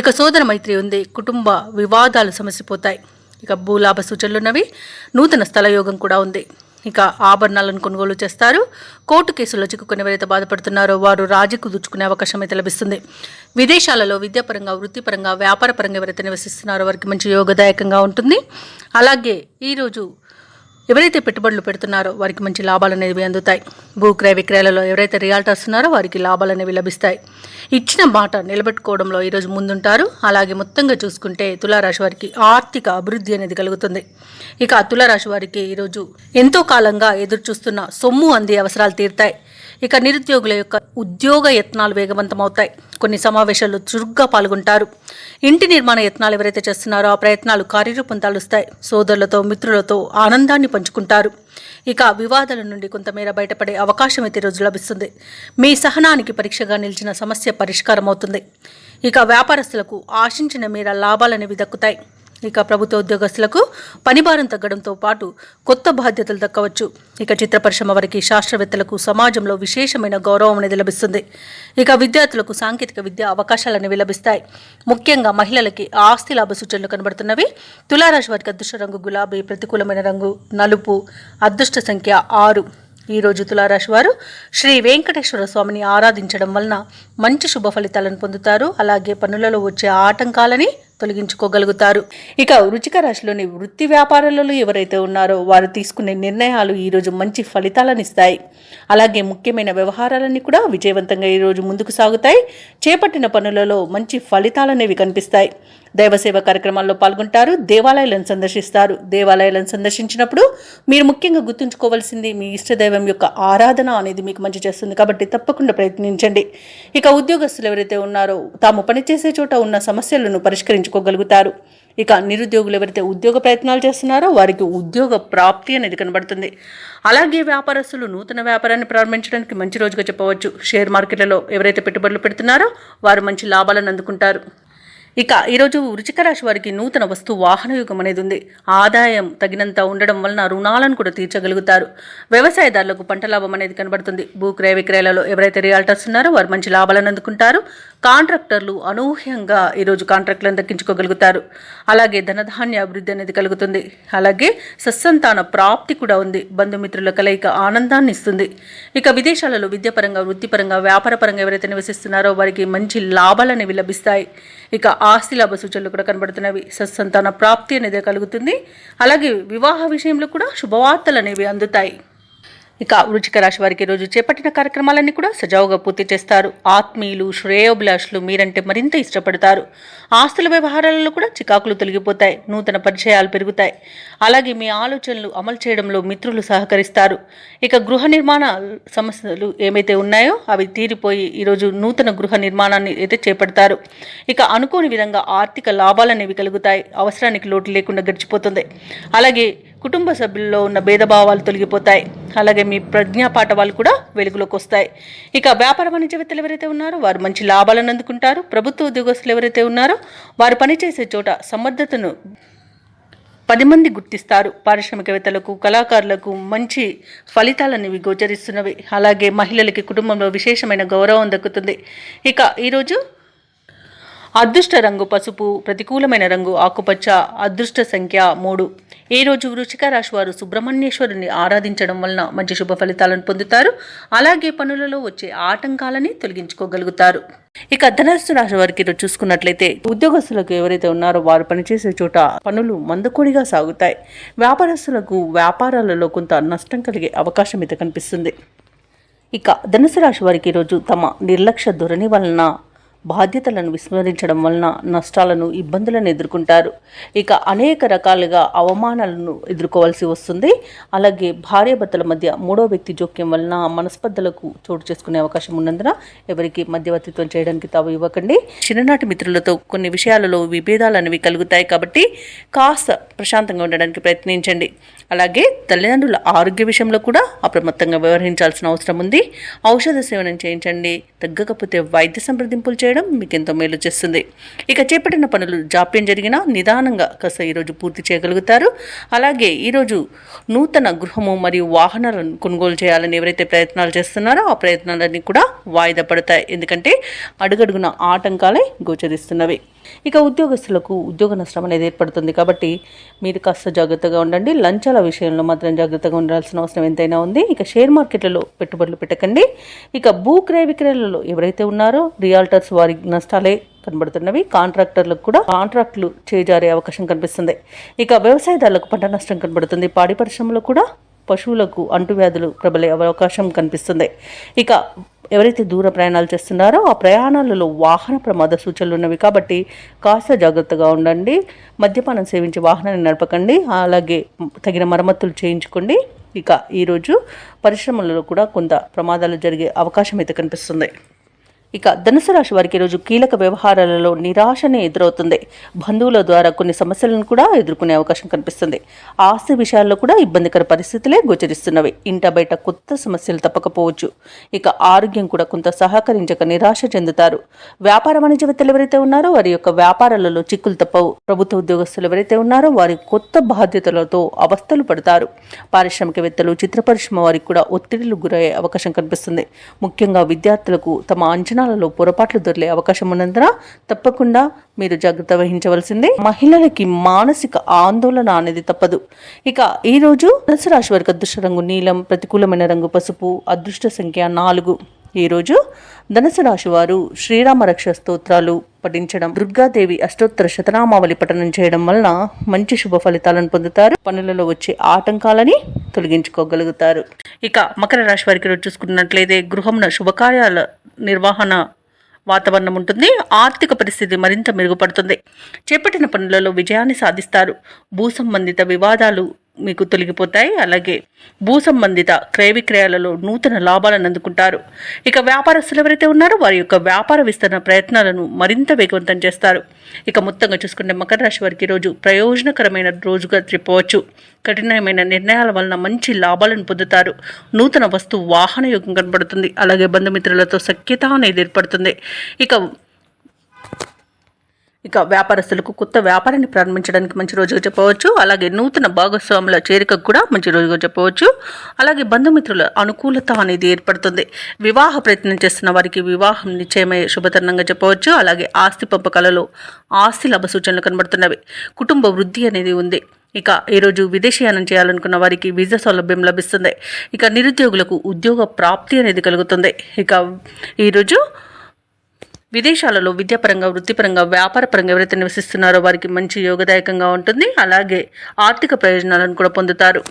ఇక సోదర మైత్రి ఉంది. కుటుంబ వివాదాలు సమసిపోతాయి. ఇక భూలాభ సూచనలు ఉన్నవి. నూతన స్థల యోగం కూడా ఉంది. ఇక ఆభరణాలను కొనుగోలు చేస్తారు. కోర్టు కేసుల్లో చిక్కుకుని ఎవరైతే బాధపడుతున్నారో వారు రాజీకు దుచ్చుకునే అవకాశం అయితే లభిస్తుంది. విదేశాలలో విద్యాపరంగా, వృత్తిపరంగా, వ్యాపారపరంగా ఎవరైతే నివసిస్తున్నారో వారికి మంచి యోగదాయకంగా ఉంటుంది. అలాగే ఈరోజు ఎవరైతే పెట్టుబడులు పెడుతున్నారో వారికి మంచి లాభాలు అనేవి అందుతాయి. భూక్రయ విక్రయాలలో ఎవరైతే రియాల్టర్స్ ఉన్నారో వారికి లాభాలు అనేవి లభిస్తాయి. ఇచ్చిన మాట నిలబెట్టుకోవడంలో ఈరోజు ముందుంటారు. అలాగే మొత్తంగా చూసుకుంటే తులారాశి వారికి ఆర్థిక అభివృద్ధి అనేది కలుగుతుంది. ఇక తులారాశి వారికి ఈరోజు ఎంతో కాలంగా ఎదురు చూస్తున్న సొమ్ము అందే అవసరాలు తీరుతాయి. ఇక నిరుద్యోగుల యొక్క ఉద్యోగ యత్నాలు వేగవంతమవుతాయి. కొన్ని సమావేశాల్లో చురుగ్గా పాల్గొంటారు. ఇంటి నిర్మాణ యత్నాలు ఎవరైతే చేస్తున్నారో ఆ ప్రయత్నాలు కార్యరూపం తాలుస్తాయి. సోదరులతో, మిత్రులతో ఆనందాన్ని పంచుకుంటారు. ఇక వివాదాల నుండి కొంతమేర బయటపడే అవకాశం అయితే రోజు లభిస్తుంది. మీ సహనానికి పరీక్షగా నిలిచిన సమస్య పరిష్కారం అవుతుంది. ఇక వ్యాపారస్తులకు ఆశించిన మేర లాభాలనేవి దక్కుతాయి. ఇక ప్రభుత్వ ఉద్యోగస్తులకు పనిభారం తగ్గడంతో పాటు కొత్త బాధ్యతలు దక్కవచ్చు. ఇక చిత్ర పరిశ్రమ వారికి, శాస్త్రవేత్తలకు సమాజంలో విశేషమైన గౌరవం అనేది లభిస్తుంది. ఇక విద్యార్థులకు సాంకేతిక విద్య అవకాశాలు అనేవి లభిస్తాయి. ముఖ్యంగా మహిళలకి ఆస్తి లాభ సూచనలు కనబడుతున్నవి. తులారాశి వారికి అదృష్ట రంగు గులాబీ, ప్రతికూలమైన రంగు నలుపు, అదృష్ట సంఖ్య 6. ఈరోజు తులారాశి వారు శ్రీ వెంకటేశ్వర స్వామిని ఆరాధించడం వలన మంచి శుభ ఫలితాలను పొందుతారు. అలాగే పనులలో వచ్చే ఆటంకాలని తొలగించుకోగలుగుతారు. ఇక వృశ్చిక రాశిలోని వృత్తి వ్యాపారాలలో ఎవరైతే ఉన్నారో వారు తీసుకునే నిర్ణయాలు ఈరోజు మంచి ఫలితాలను ఇస్తాయి. అలాగే ముఖ్యమైన వ్యవహారాలన్నీ కూడా విజయవంతంగా ఈరోజు ముందుకు సాగుతాయి. చేపట్టిన పనులలో మంచి ఫలితాలనేవి కనిపిస్తాయి. దైవసేవ కార్యక్రమాల్లో పాల్గొంటారు. దేవాలయాలను సందర్శిస్తారు. దేవాలయాలను సందర్శించినప్పుడు మీరు ముఖ్యంగా గుర్తుంచుకోవాల్సింది మీ ఇష్టదైవం యొక్క ఆరాధన అనేది మీకు మంచి చేస్తుంది కాబట్టి తప్పకుండా ప్రయత్నించండి. ఇక ఉద్యోగస్తులు ఎవరైతే ఉన్నారో తాము పనిచేసే చోట ఉన్న సమస్యలను పరిష్కరించుకోగలుగుతారు. ఇక నిరుద్యోగులు ఎవరైతే ఉద్యోగ ప్రయత్నాలు చేస్తున్నారో వారికి ఉద్యోగ ప్రాప్తి అనేది కనబడుతుంది. అలాగే వ్యాపారస్తులు నూతన వ్యాపారాన్ని ప్రారంభించడానికి మంచి రోజుగా చెప్పవచ్చు. షేర్ మార్కెట్లలో ఎవరైతే పెట్టుబడులు పెడుతున్నారో వారు మంచి లాభాలను అందుకుంటారు. ఇక ఈరోజు వృశ్చిక రాశి వారికి నూతన వస్తు వాహన యుగం అనేది ఉంది. ఆదాయం తగినంత ఉండడం వలన రుణాలను కూడా తీర్చగలుగుతారు. వ్యవసాయదారులకు పంట లాభం అనేది కనబడుతుంది. భూ క్రయ విక్రయాలలో ఎవరైతే రియాల్టర్స్ ఉన్నారో వారు మంచి లాభాలను అందుకుంటారు. కాంట్రాక్టర్లు అనూహ్యంగా ఈరోజు కాంట్రాక్టులను దక్కించుకోగలుగుతారు. అలాగే ధనధాన్య అభివృద్ధి అనేది కలుగుతుంది. అలాగే సత్సంతాన ప్రాప్తి కూడా ఉంది. బంధుమిత్రుల కలయిక ఆనందాన్ని ఇస్తుంది. ఇక విదేశాలలో విద్యాపరంగా, వృత్తిపరంగా, వ్యాపారపరంగా ఎవరైతే నివసిస్తున్నారో వారికి మంచి లాభాలు అనేవి లభిస్తాయి. ఇక ఆస్తి లాభ సూచనలు కూడా కనబడుతున్నవి. సత్సంతాన ప్రాప్తి అనేది కలుగుతుంది. అలాగే వివాహ విషయంలో కూడా శుభవార్తలు అనేవి అందుతాయి. ఇక వృశ్చిక రాశి వారికి ఈరోజు చేపట్టిన కార్యక్రమాలన్నీ కూడా సజావుగా పూర్తి చేస్తారు. ఆత్మీయులు, శ్రేయోభిలాషులు మీరంటే మరింత ఇష్టపడతారు. ఆస్తుల వ్యవహారాలలో కూడా చికాకులు తొలగిపోతాయి. నూతన పరిచయాలు పెరుగుతాయి. అలాగే మీ ఆలోచనలు అమలు చేయడంలో మిత్రులు సహకరిస్తారు. ఇక గృహ నిర్మాణ సమస్యలు ఏమైతే ఉన్నాయో అవి తీరిపోయి ఈరోజు నూతన గృహ నిర్మాణాన్ని అయితే చేపడతారు. ఇక అనుకోని విధంగా ఆర్థిక లాభాలు అనేవి కలుగుతాయి. అవసరానికి లోటు లేకుండా గడిచిపోతుంది. అలాగే కుటుంబ సభ్యుల్లో ఉన్న భేదభావాలు తొలగిపోతాయి. అలాగే మీ ప్రజ్ఞాపాఠవాలు కూడా వెలుగులోకి వస్తాయి. ఇక వ్యాపార వాణిజ్యవేత్తలు ఎవరైతే ఉన్నారో వారు మంచి లాభాలను అందుకుంటారు. ప్రభుత్వ ఉద్యోగస్తులు ఎవరైతే ఉన్నారో వారు పనిచేసే చోట సమర్థతను 10 మంది గుర్తిస్తారు. పారిశ్రామికవేత్తలకు, కళాకారులకు మంచి ఫలితాలనేవి గోచరిస్తున్నవి. అలాగే మహిళలకి కుటుంబంలో విశేషమైన గౌరవం దక్కుతుంది. ఇక ఈరోజు అదృష్ట రంగు పసుపు, ప్రతికూలమైన రంగు ఆకుపచ్చ, అదృష్ట సంఖ్య 3. ఈ రోజు వృశ్చిక రాశి వారు సుబ్రహ్మణ్యేశ్వరుని ఆరాధించడం వలన మంచి శుభ ఫలితాలను పొందుతారు. అలాగే పనులలో వచ్చే ఆటంకాలని తొలగించుకోగలుగుతారు. ఇక ధనస్సు రాశి వారికి ఈరోజు చూసుకున్నట్లయితే ఉద్యోగస్తులకు ఎవరైతే ఉన్నారో వారు పనిచేసే చోట పనులు మందకొడిగా సాగుతాయి. వ్యాపారస్తులకు వ్యాపారాలలో కొంత నష్టం కలిగే అవకాశం అయితే కనిపిస్తుంది. ఇక ధనుసు రాశి వారికి ఈరోజు తమ నిర్లక్ష్య ధోరణి వలన బాధ్యతలను విస్మరించడం వలన నష్టాలను, ఇబ్బందులను ఎదుర్కొంటారు. ఇక అనేక రకాలుగా అవమానాలను ఎదుర్కోవాల్సి వస్తుంది. అలాగే భార్యాభర్తల మధ్య మూడో వ్యక్తి జోక్యం వలన మనస్పర్ధలకు చోటు చేసుకునే అవకాశం ఉన్నందున ఎవరికి మధ్యవర్తిత్వం చేయడానికి తావు ఇవ్వకండి. చిన్ననాటి మిత్రులతో కొన్ని విషయాలలో విభేదాలు అనేవి కలుగుతాయి కాబట్టి కాస్త ప్రశాంతంగా ఉండడానికి ప్రయత్నించండి. అలాగే తల్లిదండ్రుల ఆరోగ్య విషయంలో కూడా అప్రమత్తంగా వ్యవహరించాల్సిన అవసరం ఉంది. ఔషధ సేవనం చేయించండి. తగ్గకపోతే వైద్య సంప్రదింపులు చేయడం మీకు ఎంతో మేలు చేస్తుంది. ఇక చేపట్టిన పనులు జాప్యం జరిగినా నిదానంగా కాస్త ఈరోజు పూర్తి చేయగలుగుతారు. అలాగే ఈరోజు నూతన గృహము మరియు వాహనాలను కొనుగోలు చేయాలని ఎవరైతే ప్రయత్నాలు చేస్తున్నారో ఆ ప్రయత్నాలన్నీ కూడా వాయిదా పడతాయి. ఎందుకంటే అడుగడుగున ఆటంకాలే గోచరిస్తున్నవి. ఇక ఉద్యోగస్తులకు ఉద్యోగ నష్టం అనేది ఏర్పడుతుంది కాబట్టి మీరు కాస్త జాగ్రత్తగా ఉండండి. లంచాల విషయంలో మాత్రం జాగ్రత్తగా ఉండాల్సిన అవసరం ఎంతైనా ఉంది. ఇక షేర్ మార్కెట్లలో పెట్టుబడులు పెట్టకండి. ఇక భూ క్రయ విక్రయాలలో ఎవరైతే ఉన్నారో రియాల్టర్స్ వారి నష్టాలే కనబడుతున్నవి. కాంట్రాక్టర్లకు కూడా కాంట్రాక్టులు చేజారే అవకాశం కనిపిస్తుంది. ఇక వ్యవసాయదారులకు పంట నష్టం కనబడుతుంది. పాడి పరిశ్రమలో కూడా పశువులకు అంటువ్యాధులు ప్రబలే అవకాశం కనిపిస్తుంది. ఇక ఎవరైతే దూర ప్రయాణాలు చేస్తున్నారో ఆ ప్రయాణాలలో వాహన ప్రమాద సూచనలు ఉన్నవి కాబట్టి కాస్త జాగ్రత్తగా ఉండండి. మద్యపానం సేవించి వాహనాన్ని నడపకండి. అలాగే తగిన మరమ్మతులు చేయించుకోండి. ఇక ఈరోజు పరిశ్రమలలో కూడా కొంత ప్రమాదాలు జరిగే అవకాశం అయితే కనిపిస్తుంది. ఇక ధనుసు రాశి వారికి ఈరోజు కీలక వ్యవహారాలలో నిరాశనే ఎదురవుతుంది. బంధువుల ద్వారా కొన్ని సమస్యలను కూడా ఎదుర్కొనే అవకాశం కనిపిస్తుంది. ఆస్తి విషయాల్లో కూడా ఇబ్బందికర పరిస్థితులే గోచరిస్తున్నవి. ఇంట బయట కొత్త సమస్యలు తప్పకపోవచ్చు. ఇక ఆరోగ్యం కూడా కొంత సహకరించక నిరాశ చెందుతారు. వ్యాపార వాణిజ్యవేత్తలు ఎవరైతే ఉన్నారో వారి యొక్క వ్యాపారాలలో చిక్కులు తప్పవు. ప్రభుత్వ ఉద్యోగస్తులు ఎవరైతే ఉన్నారో వారి కొత్త బాధ్యతలతో అవస్థలు పడతారు. పారిశ్రామికవేత్తలు, చిత్ర పరిశ్రమ వారికి కూడా ఒత్తిడిలు గురయ్యే అవకాశం కనిపిస్తుంది. ముఖ్యంగా విద్యార్థులకు తమ అంచనాలలో పొరపాట్లు దొరికే అవకాశం ఉన్నందున తప్పకుండా మీరు జాగ్రత్త వహించవలసిందే. మహిళలకి మానసిక ఆందోళన అనేది తప్పదు. ఇక ఈ రోజు ధనుసు రాశి వారికి అదృష్ట రంగు నీలం, ప్రతికూలమైన రంగు పసుపు, అదృష్ట సంఖ్య 4. ఈరోజు ధనుసు రాశి వారు శ్రీరామ రక్ష స్తోత్రాలు పఠించడం, దుర్గాదేవి అష్టోత్తర శతనామావళి పఠనం చేయడం వలన మంచి శుభ ఫలితాలను పొందుతారు. పనులలో వచ్చే ఆటంకాలని తొలగించుకోగలుగుతారు. ఇక మకర రాశి వారికి రోజు చూసుకున్నట్లయితే గృహంలో శుభకార్యాల నిర్వహణ వాతావరణం ఉంటుంది. ఆర్థిక పరిస్థితి మరింత మెరుగుపడుతుంది. చేపట్టిన పనులలో విజయాన్ని సాధిస్తారు. భూ సంబంధిత వివాదాలు మీకు తొలగిపోతాయి. అలాగే భూ సంబంధిత క్రయ విక్రయాలలో నూతన లాభాలను అందుకుంటారు. ఇక వ్యాపారస్తులు ఎవరైతే ఉన్నారో వారి యొక్క వ్యాపార విస్తరణ ప్రయత్నాలను మరింత వేగవంతం చేస్తారు. ఇక మొత్తంగా చూసుకుంటే మకర రాశి వారికి రోజు ప్రయోజనకరమైన రోజుగా చెప్పవచ్చు. కఠినమైన నిర్ణయాల వలన మంచి లాభాలను పొందుతారు. నూతన వస్తు వాహన యోగం కనబడుతుంది. అలాగే బంధుమిత్రులతో సఖ్యత అనేది ఏర్పడుతుంది. ఇక వ్యాపారస్తులకు కొత్త వ్యాపారాన్ని ప్రారంభించడానికి మంచి రోజుగా చెప్పవచ్చు. అలాగే నూతన భాగస్వాముల చేరికకు కూడా మంచి రోజుగా చెప్పవచ్చు. అలాగే బంధుమిత్రుల అనుకూలత అనేది ఏర్పడుతుంది. వివాహ ప్రయత్నం చేస్తున్న వారికి వివాహం నిశ్చయమయ్యే శుభతరుణంగా చెప్పవచ్చు. అలాగే ఆస్తి పంపకాలలో ఆస్తి లాభ సూచనలు కనబడుతున్నవి. కుటుంబ వృద్ధి అనేది ఉంది. ఇక ఈరోజు విదేశీయానం చేయాలనుకున్న వారికి వీసా సౌలభ్యం లభిస్తుంది. ఇక నిరుద్యోగులకు ఉద్యోగ ప్రాప్తి అనేది కలుగుతుంది. ఇక ఈరోజు విదేశాలలో విద్యాపరంగా, వృత్తిపరంగా, వ్యాపారపరంగా ఎవరైతే నివసిస్తున్నారో వారికి మంచి యోగదాయకంగా ఉంటుంది. అలాగే ఆర్థిక ప్రయోజనాలను కూడా పొందుతారు.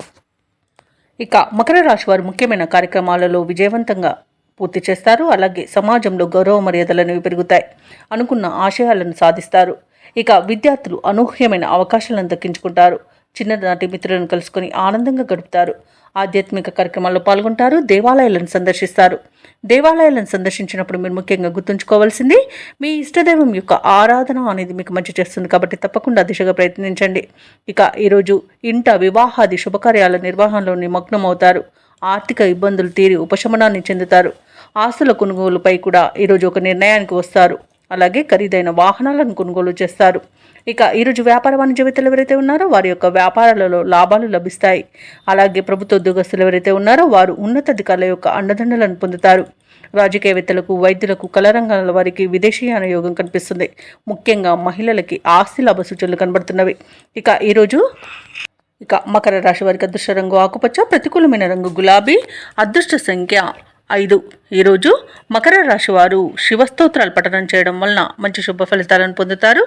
ఇక మకర రాశి వారు ముఖ్యమైన కార్యక్రమాలలో విజయవంతంగా పూర్తి చేస్తారు. అలాగే సమాజంలో గౌరవ మర్యాదలు పెరుగుతాయి. అనుకున్న ఆశయాలను సాధిస్తారు. ఇక విద్యార్థులు అనూహ్యమైన అవకాశాలను దక్కించుకుంటారు. చిన్ననాటి మిత్రులను కలుసుకొని ఆనందంగా గడుపుతారు. ఆధ్యాత్మిక కార్యక్రమాల్లో పాల్గొంటారు. దేవాలయాలను సందర్శిస్తారు. దేవాలయాలను సందర్శించినప్పుడు మీరు ముఖ్యంగా గుర్తుంచుకోవాల్సింది మీ ఇష్టదైవం యొక్క ఆరాధన అనేది మీకు మంచి చేస్తుంది. కాబట్టి తప్పకుండా దిశగా ప్రయత్నించండి. ఇక ఈరోజు ఇంట వివాహాది శుభకార్యాల నిర్వహణలో నిమగ్నమవుతారు. ఆర్థిక ఇబ్బందులు తీరి ఉపశమనాన్ని చెందుతారు. ఆస్తుల కొనుగోలుపై కూడా ఈరోజు ఒక నిర్ణయానికి వస్తారు. అలాగే ఖరీదైన వాహనాలను కొనుగోలు చేస్తారు. ఇక ఈరోజు వ్యాపార వాణిజ్యవేత్తలు ఎవరైతే ఉన్నారో వారి యొక్క వ్యాపారాలలో లాభాలు లభిస్తాయి. అలాగే ప్రభుత్వ ఉద్యోగస్తులు ఎవరైతే ఉన్నారో వారు ఉన్నతాధికారుల యొక్క అండదండలను పొందుతారు. రాజకీయవేత్తలకు, వైద్యులకు, కళారంగాల వారికి విదేశీయాన యోగం కనిపిస్తుంది. ముఖ్యంగా మహిళలకి ఆస్తి లాభ సూచనలు కనబడుతున్నవి. ఇక మకర రాశి వారికి అదృష్ట రంగు ఆకుపచ్చ, ప్రతికూలమైన రంగు గులాబీ, అదృష్ట సంఖ్య 5. ఈరోజు మకర రాశి వారు శివస్తోత్రాలు పఠనం చేయడం వలన మంచి శుభ ఫలితాలను పొందుతారు.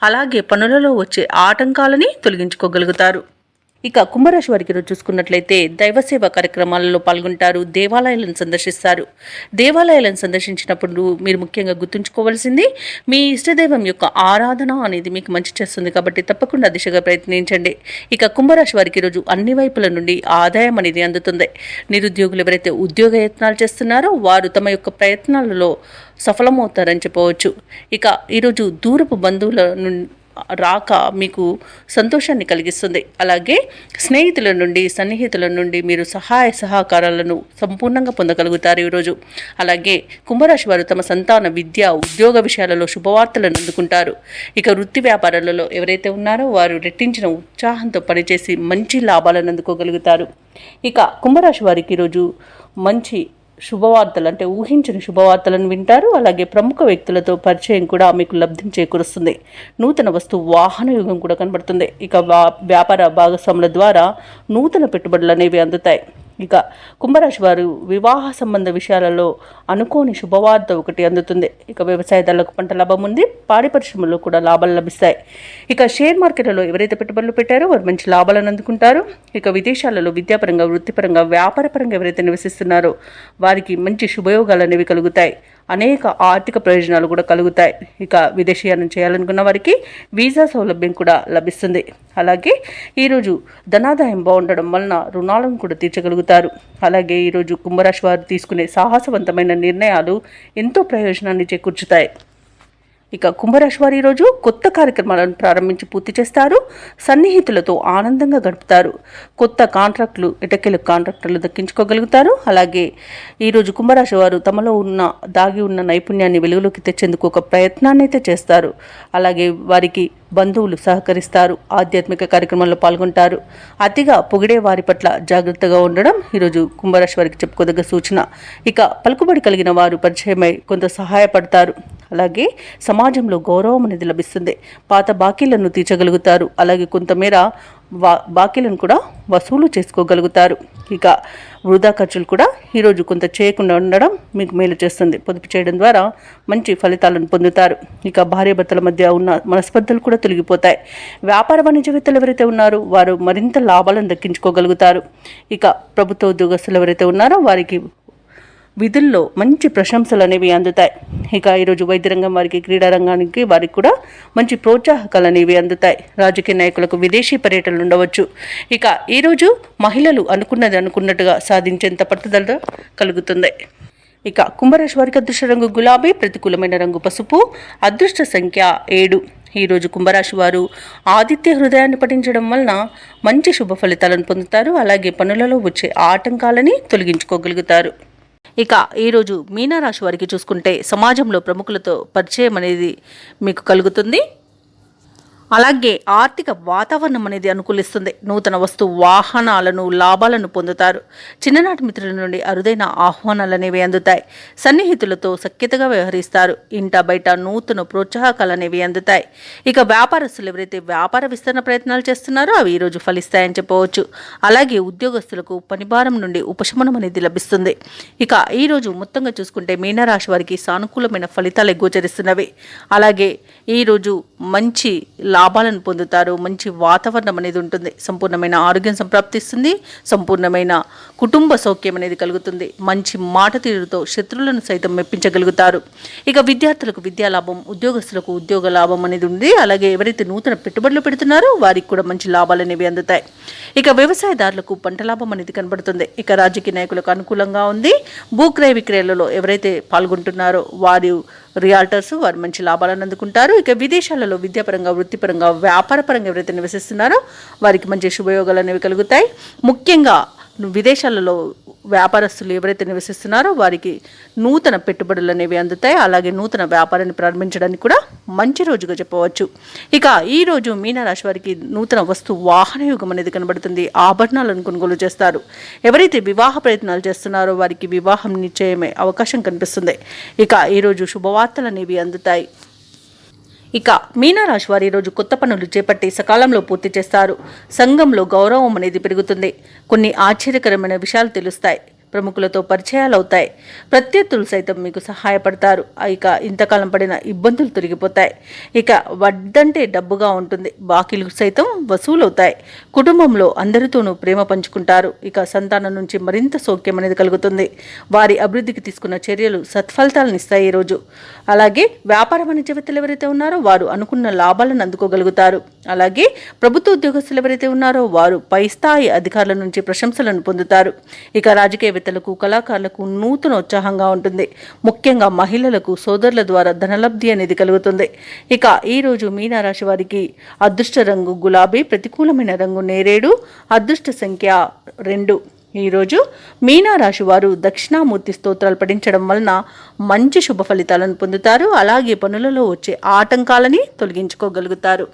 అలాగే పనులలో వచ్చే ఆటంకాలని తొలగించుకోగలుగుతారు. ఇక కుంభరాశి వారికి ఈరోజు చూసుకున్నట్లయితే దైవసేవ కార్యక్రమాలలో పాల్గొంటారు. దేవాలయాలను సందర్శిస్తారు. దేవాలయాలను సందర్శించినప్పుడు మీరు ముఖ్యంగా గుర్తుంచుకోవాల్సింది మీ ఇష్టదైవం యొక్క ఆరాధన అనేది మీకు మంచి చేస్తుంది. కాబట్టి తప్పకుండా దిశగా ప్రయత్నించండి. ఇక కుంభరాశి వారికి ఈరోజు అన్ని వైపుల నుండి ఆదాయం అనేది అందుతుంది. నిరుద్యోగులు ఎవరైతే ఉద్యోగ యత్నాలు చేస్తున్నారో వారు తమ యొక్క ప్రయత్నాలలో సఫలమవుతారని చెప్పవచ్చు. ఇక ఈరోజు దూరపు బంధువుల నుండి రాక మీకు సంతోషాన్ని కలిగిస్తుంది. అలాగే స్నేహితుల నుండి, సన్నిహితుల నుండి మీరు సహాయ సహకారాలను సంపూర్ణంగా పొందగలుగుతారు ఈరోజు. అలాగే కుంభరాశి వారు తమ సంతాన, విద్య, ఉద్యోగ విషయాలలో శుభవార్తలను అందుకుంటారు. ఇక వృత్తి వ్యాపారాలలో ఎవరైతే ఉన్నారో వారు రెట్టించిన ఉత్సాహంతో పనిచేసి మంచి లాభాలను అందుకోగలుగుతారు. ఇక కుంభరాశి వారికి ఈరోజు మంచి శుభవార్తలు అంటే ఊహించిన శుభవార్తలను వింటారు. అలాగే ప్రముఖ వ్యక్తులతో పరిచయం కూడా మీకు లబ్ధిని చేకూరుస్తుంది. నూతన వాహన యుగం కూడా కనబడుతుంది. ఇక వ్యాపార భాగస్వాముల ద్వారా నూతన పెట్టుబడులు అనేవి అందుతాయి. ఇక కుంభరాశి వారు వివాహ సంబంధ విషయాలలో అనుకోని శుభవార్త ఒకటి అందుతుంది. ఇక వ్యవసాయదారులకు పంట లాభం ఉంది. పాడి పరిశ్రమలో కూడా లాభాలు లభిస్తాయి. ఇక షేర్ మార్కెట్లలో ఎవరైతే పెట్టుబడులు పెట్టారో వారు మంచి లాభాలను అందుకుంటారు. ఇక విదేశాలలో విద్యాపరంగా, వృత్తిపరంగా, వ్యాపారపరంగా ఎవరైతే నివసిస్తున్నారో వారికి మంచి శుభయోగాలు అనేవి కలుగుతాయి. అనేక ఆర్థిక ప్రయోజనాలు కూడా కలుగుతాయి. ఇక విదేశీయానం చేయాలనుకున్న వారికి వీసా సౌలభ్యం కూడా లభిస్తుంది. అలాగే ఈరోజు ధనాదాయం బాగుండడం వలన రుణాలను కూడా తీర్చగలుగుతారు. అలాగే ఈరోజు కుంభరాశి వారు తీసుకునే సాహసవంతమైన నిర్ణయాలు ఎంతో ప్రయోజనాన్ని చేకూర్చుతాయి. ఇక కుంభరాశి వారు ఈరోజు కొత్త కార్యక్రమాలను ప్రారంభించి పూర్తి చేస్తారు. సన్నిహితులతో ఆనందంగా గడుపుతారు. కొత్త కాంట్రాక్టులు, ఎటకెలు కాంట్రాక్టర్లు దక్కించుకోగలుగుతారు. అలాగే ఈరోజు కుంభరాశి వారు తమలో దాగి ఉన్న నైపుణ్యాన్ని వెలుగులోకి తెచ్చేందుకు ఒక ప్రయత్నాన్ని అయితే చేస్తారు. అలాగే వారికి బంధువులు సహకరిస్తారు. ఆధ్యాత్మిక కార్యక్రమాల్లో పాల్గొంటారు. అతిగా పొగిడే వారి పట్ల జాగ్రత్తగా ఉండడం ఈరోజు కుంభరాశి వారికి చెప్పుకోదగ్గ సూచన. ఇక పలుకుబడి కలిగిన వారు పరిచయమై కొంత సహాయపడతారు. అలాగే సమాజంలో గౌరవం అనేది లభిస్తుంది. పాత బాకీలను తీర్చగలుగుతారు. అలాగే కొంతమేర బాకీలను కూడా వసూలు చేసుకోగలుగుతారు. ఇక వృధా ఖర్చులు కూడా ఈరోజు కొంత చేయకుండా ఉండడం మీకు మేలు చేస్తుంది. పొదుపు చేయడం ద్వారా మంచి ఫలితాలను పొందుతారు. ఇక భార్యాభర్తల మధ్య ఉన్న మనస్పర్ధలు కూడా తొలగిపోతాయి. వ్యాపార వాణిజ్యవేత్తలు ఎవరైతే ఉన్నారో వారు మరింత లాభాలను దక్కించుకోగలుగుతారు. ఇక ప్రభుత్వ ఉద్యోగస్తులు ఎవరైతే ఉన్నారో వారికి విధుల్లో మంచి ప్రశంసలు అనేవి అందుతాయి. ఇక ఈరోజు వైద్య రంగం వారికి, క్రీడా రంగానికి వారికి కూడా మంచి ప్రోత్సాహకాలు అనేవి అందుతాయి. రాజకీయ నాయకులకు విదేశీ పర్యటనలు ఉండవచ్చు. ఇక ఈరోజు మహిళలు అనుకున్నట్టుగా సాధించేంత పట్టుదల కలుగుతుంది. ఇక కుంభరాశి వారికి అదృష్ట రంగు గులాబీ, ప్రతికూలమైన రంగు పసుపు, అదృష్ట సంఖ్య 7. ఈరోజు కుంభరాశి వారు ఆదిత్య హృదయాన్ని పఠించడం వలన మంచి శుభ ఫలితాలను పొందుతారు. అలాగే పనులలో వచ్చే ఆటంకాలని తొలగించుకోగలుగుతారు. ఇక ఈరోజు మీనరాశి వారికి చూసుకుంటే సమాజంలో ప్రముఖులతో పరిచయం అనేది మీకు కలుగుతుంది. అలాగే ఆర్థిక వాతావరణం అనేది అనుకూలిస్తుంది. నూతన వస్తు వాహనాలను లాభాలను పొందుతారు. చిన్ననాటి మిత్రుల నుండి అరుదైన ఆహ్వానాలు అనేవి అందుతాయి. సన్నిహితులతో సఖ్యతగా వ్యవహరిస్తారు. ఇంట బయట నూతన ప్రోత్సాహకాలు అనేవి అందుతాయి. ఇక వ్యాపారస్తులు ఎవరైతే వ్యాపార విస్తరణ ప్రయత్నాలు చేస్తున్నారో అవి ఈరోజు ఫలిస్తాయని చెప్పవచ్చు. అలాగే ఉద్యోగస్తులకు పనిభారం నుండి ఉపశమనం అనేది లభిస్తుంది. ఇక ఈరోజు మొత్తంగా చూసుకుంటే మీనరాశి వారికి సానుకూలమైన ఫలితాలు గోచరిస్తున్నవి. అలాగే ఈరోజు మంచి లాభాలను పొందుతారు. మంచి వాతావరణం అనేది ఉంటుంది. సంపూర్ణమైన ఆరోగ్యం సంప్రాప్తిస్తుంది. సంపూర్ణమైన కుటుంబ సౌఖ్యం అనేది కలుగుతుంది. మంచి మాట తీరుతో శత్రువులను సైతం మెప్పించగలుగుతారు. ఇక విద్యార్థులకు విద్యా లాభం, ఉద్యోగస్తులకు ఉద్యోగ లాభం అనేది ఉంది. అలాగే ఎవరైతే నూతన పెట్టుబడులు పెడుతున్నారో వారికి కూడా మంచి లాభాలు అనేవి అందుతాయి. ఇక వ్యవసాయదారులకు పంట లాభం అనేది కనబడుతుంది. ఇక రాజకీయ నాయకులకు అనుకూలంగా ఉంది. భూక్రయ విక్రయాలలో ఎవరైతే పాల్గొంటున్నారో వారు రియాల్టర్స్ వారు మంచి లాభాలను అందుకుంటారు. ఇక విదేశాలలో విద్యాపరంగా, వృత్తిపరంగా, వ్యాపారపరంగా ఎవరైతే నివసిస్తున్నారో వారికి మంచి శుభయోగాలు అనేవి కలుగుతాయి. ముఖ్యంగా విదేశాలలో వ్యాపారస్తులు ఎవరైతే నివసిస్తున్నారో వారికి నూతన పెట్టుబడులు అనేవి అందుతాయి. అలాగే నూతన వ్యాపారాన్ని ప్రారంభించడానికి కూడా మంచి రోజుగా చెప్పవచ్చు. ఇక ఈరోజు మీనరాశి వారికి నూతన వస్తు వాహన యుగం అనేది కనబడుతుంది. ఆభరణాలను కొనుగోలు చేస్తారు. ఎవరైతే వివాహ ప్రయత్నాలు చేస్తున్నారో వారికి వివాహం నిశ్చయమే అవకాశం కనిపిస్తుంది. ఇక ఈరోజు శుభవార్తలు అనేవి అందుతాయి. ఇక మీనరాశి వారు ఈరోజు కొత్త పనులు చేపట్టి సకాలంలో పూర్తి చేస్తారు. సంఘంలో గౌరవం అనేది పెరుగుతుంది. కొన్ని ఆశ్చర్యకరమైన విషయాలు తెలుస్తాయి. ప్రముఖులతో పరిచయాలు అవుతాయి. ప్రత్యర్థులు సైతం మీకు సహాయపడతారు. ఇక ఇంతకాలం పడిన ఇబ్బందులు తొలగిపోతాయి. ఇక వడ్డంటే డబ్బుగా ఉంటుంది. బాకీలు సైతం వసూలవుతాయి. కుటుంబంలో అందరితోనూ ప్రేమ పంచుకుంటారు. ఇక సంతానం నుంచి మరింత సౌఖ్యం అనేది కలుగుతుంది. వారి అభివృద్ధికి తీసుకున్న చర్యలు సత్ఫలితాలను ఇస్తాయి ఈరోజు. అలాగే వ్యాపార వాణిజ్యవేత్తలు ఎవరైతే ఉన్నారో వారు అనుకున్న లాభాలను అందుకోగలుగుతారు. అలాగే ప్రభుత్వ ఉద్యోగస్తులు ఎవరైతే ఉన్నారో వారు పై స్థాయి అధికారుల నుంచి ప్రశంసలను పొందుతారు. ఇక రాజకీయవేత్తలకు, కళాకారులకు నూతన ఉత్సాహంగా ఉంటుంది. ముఖ్యంగా మహిళలకు సోదరుల ద్వారా ధనలబ్ధి అనేది కలుగుతుంది. ఇక ఈరోజు మీనరాశి వారికి అదృష్ట రంగు గులాబీ, ప్రతికూలమైన రంగు నేరేడు, అదృష్ట సంఖ్య 2. ఈరోజు మీనరాశి వారు దక్షిణామూర్తి స్తోత్రాలు పఠించడం వలన మంచి శుభ ఫలితాలను పొందుతారు. అలాగే పనులలో వచ్చే ఆటంకాలని తొలగించుకోగలుగుతారు.